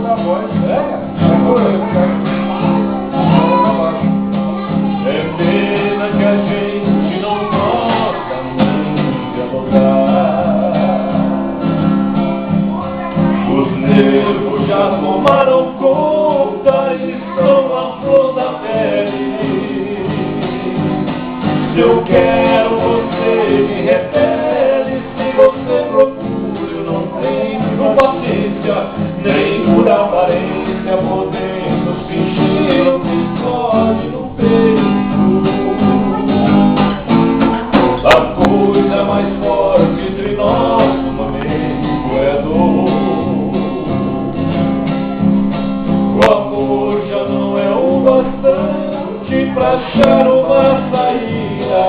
da voz. É pena que a gente não gosta nem de adorar. Os nervos já tomaram conta e estão à flor da pele. Se eu quero, você me repele. Se você procura, eu não tenho paciência, nem por aparência podemos fingir o que esconde no peito. A coisa mais forte entre nós, no momento, é a dor. O amor já não é o bastante pra achar uma saída.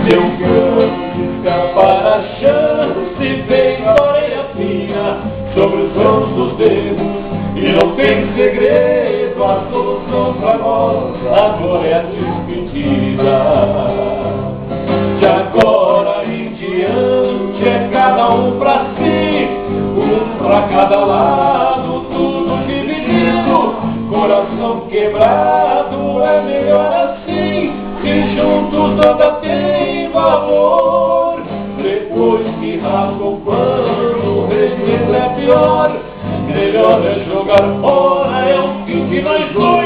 Se eu canso escapar a chance, vem a orelha fina sobre os mãos dos dedos, e não tem segredo, a solução pra nós agora é a despedida. De agora em diante é cada um pra si, um pra cada lado, tudo dividido, coração quebrado, é melhor assim, se juntos nada tem valor. Depois que rasga o pano, o resto é pior. Melhor é jogar fora, é o fim de nós dois.